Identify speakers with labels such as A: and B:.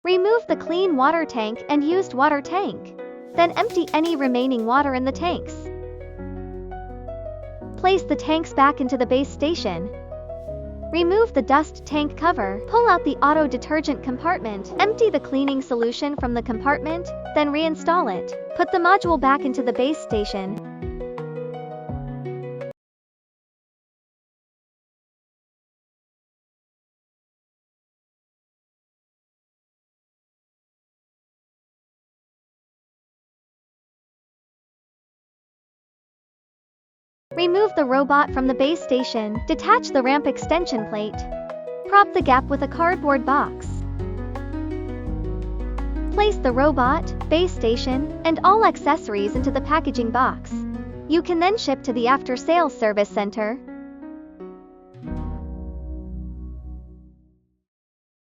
A: Remove the clean water tank and used water tank. Then empty any remaining water in the tanks. Place the tanks back into the base station. Remove the dust tank cover. Pull out the auto detergent compartment. Empty the cleaning solution from the compartment, then reinstall it. Put the module back into the base station. Remove the robot from the base station. Detach the ramp extension plate. Prop the gap with a cardboard box. Place the robot, base station, and all accessories into the packaging box. You can then ship to the after-sales service center.